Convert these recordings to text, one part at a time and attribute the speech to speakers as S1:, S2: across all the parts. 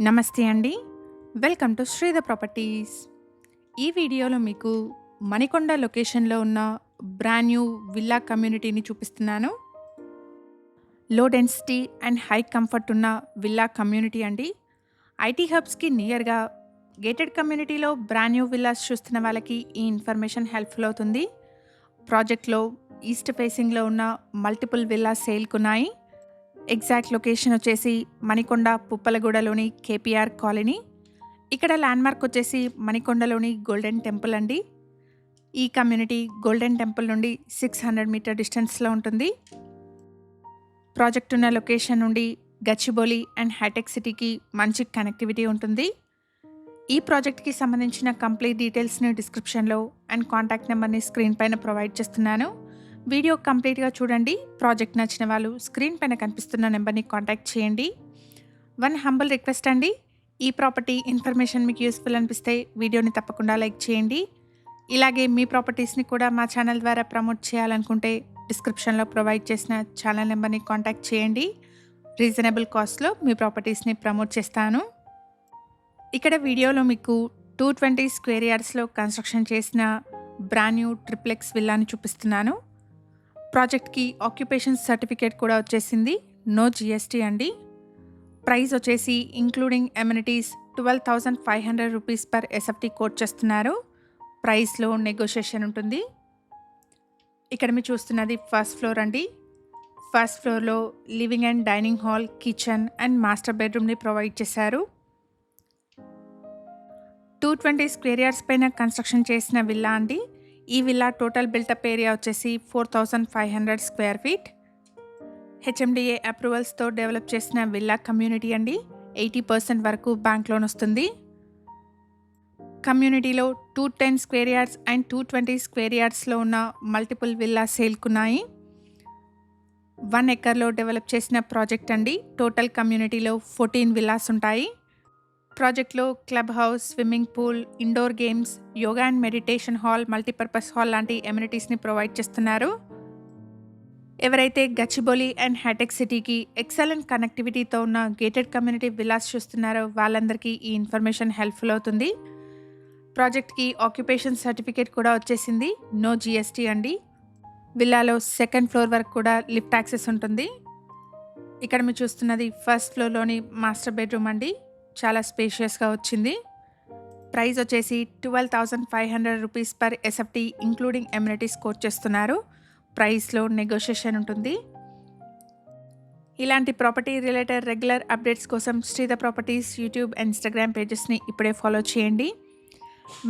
S1: నమస్తే అండి. Welcome to Sridha properties. ఈ వీడియోలో మీకు మణికొండ లొకేషన్‌లో ఉన్న బ్రాండ్ న్యూ విల్లా కమ్యూనిటీని చూపిస్తున్నాను. Low density and high comfort ఉన్న విల్లా కమ్యూనిటీ అండి. ఐటీ హబ్స్‌కి నియర్‌గా గేటెడ్ కమ్యూనిటీలో బ్రాండ్ న్యూ విల్లాస్ చూస్తున్న వాళ్ళకి ఈ ఇన్ఫర్మేషన్ హెల్ప్‌ఫుల్ అవుతుంది. ప్రాజెక్ట్‌లో ఈస్ట్ ఫేసింగ్‌లో ఉన్న మల్టిపుల్ విల్లాస్ సేల్‌కున్నాయి. ఎగ్జాక్ట్ లొకేషన్ వచ్చేసి మణికొండ పుప్పలగూడలోని కేపీఆర్ కాలనీ. ఇక్కడ ల్యాండ్‌మార్క్ వచ్చేసి మణికొండలోని గోల్డెన్ టెంపుల్ అండి. ఈ కమ్యూనిటీ గోల్డెన్ టెంపుల్ నుండి 600 మీటర్ డిస్టెన్స్‌లో ఉంటుంది. ప్రాజెక్ట్ ఉన్న లొకేషన్ నుండి గచ్చిబౌలి అండ్ హైటెక్ సిటీకి మంచి కనెక్టివిటీ ఉంటుంది. ఈ ప్రాజెక్ట్‌కి సంబంధించిన కంప్లీట్ డీటెయిల్స్‌ని డిస్క్రిప్షన్‌లో అండ్ కాంటాక్ట్ నెంబర్‌ని స్క్రీన్ పైన ప్రొవైడ్ చేస్తున్నాను. వీడియో కంప్లీట్‌గా చూడండి. ప్రాజెక్ట్ నచ్చిన వాళ్ళు స్క్రీన్ పైన కనిపిస్తున్న నెంబర్‌ని కాంటాక్ట్ చేయండి. వన్ హంబుల్ రిక్వెస్ట్ అండి. ఈ ప్రాపర్టీ ఇన్ఫర్మేషన్ మీకు యూస్‌ఫుల్ అనిపిస్తే వీడియోని తప్పకుండా లైక్ చేయండి. ఇలాగే మీ ప్రాపర్టీస్‌ని కూడా మా ఛానల్ ద్వారా ప్రమోట్ చేయాలనుకుంటే డిస్క్రిప్షన్‌లో ప్రొవైడ్ చేసిన ఛానల్ నెంబర్‌ని కాంటాక్ట్ చేయండి. రీజనబుల్ కాస్ట్‌లో మీ ప్రాపర్టీస్‌ని ప్రమోట్ చేస్తాను. ఇక్కడ వీడియోలో మీకు 220 స్క్వేర్ యార్డ్స్‌లో కన్స్ట్రక్షన్ చేసిన బ్రాండ్ న్యూ ట్రిప్లెక్స్ విల్లాని చూపిస్తున్నాను. ప్రాజెక్ట్‌కి ఆక్యుపేషన్ సర్టిఫికేట్ కూడా వచ్చేసింది. నో జీఎస్టీ అండి. ప్రైస్ వచ్చేసి including amenities 12,500 rupees per SFT quote చేస్తున్నారు. ప్రైస్‌లో నెగోషియేషన్ ఉంటుంది. ఇక్కడ మీరు చూస్తున్నది ఫస్ట్ ఫ్లోర్ అండి. ఫస్ట్ ఫ్లోర్‌లో living and dining hall, kitchen and master బెడ్రూమ్‌ని ప్రొవైడ్ చేశారు. 220 స్క్వేర్ యార్డ్స్ పైన కన్స్ట్రక్షన్ చేసిన విల్లా అండి. ఈ విల్లా టోటల్ బిల్టప్ ఏరియా వచ్చేసి 4,500 స్క్వేర్ ఫీట్. హెచ్ఎండిఏ అప్రూవల్స్తో డెవలప్ చేసిన విల్లా కమ్యూనిటీ అండి. 80% వరకు బ్యాంక్ లోన్ వస్తుంది. కమ్యూనిటీలో 210 స్క్వేర్ యార్డ్స్ అండ్ 220 స్క్వేర్ యార్డ్స్లో ఉన్న మల్టిపుల్ విల్లా సేల్కున్నాయి. 1 ఎకర్లో డెవలప్ చేసిన ప్రాజెక్ట్ అండి. టోటల్ కమ్యూనిటీలో 14 విల్లాస్ ఉంటాయి. ప్రాజెక్ట్లో club house, swimming pool, indoor games, yoga and meditation hall, multipurpose hall లాంటి ఎమ్యూనిటీస్ని ప్రొవైడ్ చేస్తున్నారు. ఎవరైతే గచ్చిబౌలి అండ్ హైటెక్ సిటీకి ఎక్సలెంట్ కనెక్టివిటీతో ఉన్న గేటెడ్ కమ్యూనిటీ విల్లాస్ చూస్తున్నారో వాళ్ళందరికీ ఈ ఇన్ఫర్మేషన్ హెల్ప్ఫుల్ అవుతుంది. ప్రాజెక్ట్కి ఆక్యుపేషన్ సర్టిఫికేట్ కూడా వచ్చేసింది. నో జీఎస్టీ అండి. విల్లాలో సెకండ్ ఫ్లోర్ వరకు కూడా లిఫ్ట్ యాక్సెస్ ఉంటుంది. ఇక్కడ మీరు చూస్తున్నది ఫస్ట్ ఫ్లోర్లోని మాస్టర్ బెడ్రూమ్ అండి. చాలా స్పేషియస్గా వచ్చింది. ప్రైస్ వచ్చేసి 12,500 rupees per SFT including amenities quote చేస్తున్నారు. ప్రైస్లో నెగోషియేషన్ ఉంటుంది. ఇలాంటి ప్రాపర్టీ రిలేటెడ్ రెగ్యులర్ అప్డేట్స్ కోసం శ్రీధ ప్రాపర్టీస్ యూట్యూబ్ అండ్ ఇన్స్టాగ్రామ్ పేజెస్ని ఇప్పుడే ఫాలో చేయండి.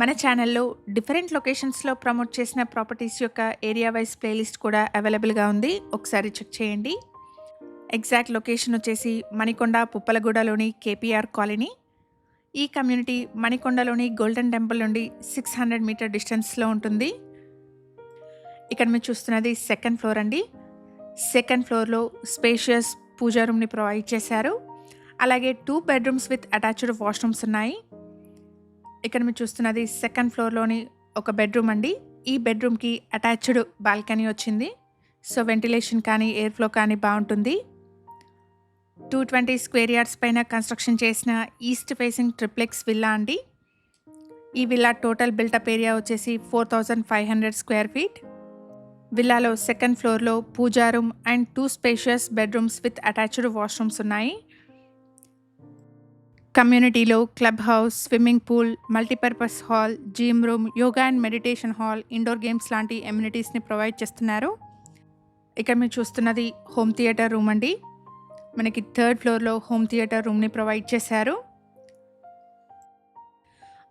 S1: మన ఛానల్లో డిఫరెంట్ లొకేషన్స్లో ప్రమోట్ చేసిన ప్రాపర్టీస్ యొక్క ఏరియా వైజ్ ప్లేలిస్ట్ కూడా అవైలబుల్గా ఉంది. ఒకసారి చెక్ చేయండి. ఎగ్జాక్ట్ లొకేషన్ వచ్చేసి మణికొండ పుప్పలగూడలోని కేపీఆర్ కాలనీ. ఈ కమ్యూనిటీ మణికొండలోని గోల్డెన్ టెంపుల్ నుండి 600 మీటర్ డిస్టెన్స్లో ఉంటుంది. ఇక్కడ మీరు చూస్తున్నది సెకండ్ ఫ్లోర్ అండి. సెకండ్ ఫ్లోర్లో స్పేషియస్ పూజా రూమ్ని ప్రొవైడ్ చేశారు. అలాగే 2 బెడ్రూమ్స్ విత్ అటాచ్డ్ వాష్రూమ్స్ ఉన్నాయి. ఇక్కడ మీరు చూస్తున్నది సెకండ్ ఫ్లోర్లోని ఒక బెడ్రూమ్ అండి. ఈ బెడ్రూమ్కి అటాచ్డ్ బాల్కనీ వచ్చింది. సో వెంటిలేషన్ కానీ ఎయిర్ ఫ్లో కానీ బాగుంటుంది. 220 స్క్వేర్ యార్డ్స్ పైన కన్స్ట్రక్షన్ చేసిన ఈస్ట్ ఫేసింగ్ ట్రిప్లెక్స్ విల్లా అండి. ఈ విల్లా టోటల్ బిల్టప్ ఏరియా వచ్చేసి 4,500 స్క్వేర్ ఫీట్. విల్లాలో సెకండ్ ఫ్లోర్లో puja room and 2 spacious bedrooms with attached washrooms ఉన్నాయి. కమ్యూనిటీలో club house, swimming pool, multipurpose hall, gym room, yoga and meditation hall, indoor games లాంటి ఎమ్యూనిటీస్ని provide చేస్తున్నారు. ఇక్కడ మీరు చూస్తున్నది హోమ్ థియేటర్ రూమ్ అండి. మనకి థర్డ్ ఫ్లోర్లో హోమ్ థియేటర్ రూమ్ని ప్రొవైడ్ చేశారు.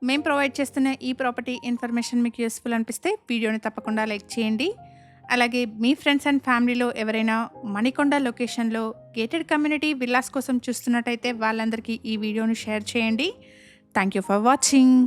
S1: మేము ప్రొవైడ్ చేస్తున్న ఈ ప్రాపర్టీ ఇన్ఫర్మేషన్ మీకు యూస్ఫుల్ అనిపిస్తే వీడియోని తప్పకుండా లైక్ చేయండి. అలాగే మీ ఫ్రెండ్స్ అండ్ ఫ్యామిలీలో ఎవరైనా మణికొండ లొకేషన్లో గేటెడ్ కమ్యూనిటీ విల్లాస్ కోసం చూస్తున్నట్టయితే వాళ్ళందరికీ ఈ వీడియోని షేర్ చేయండి. Thank you for watching.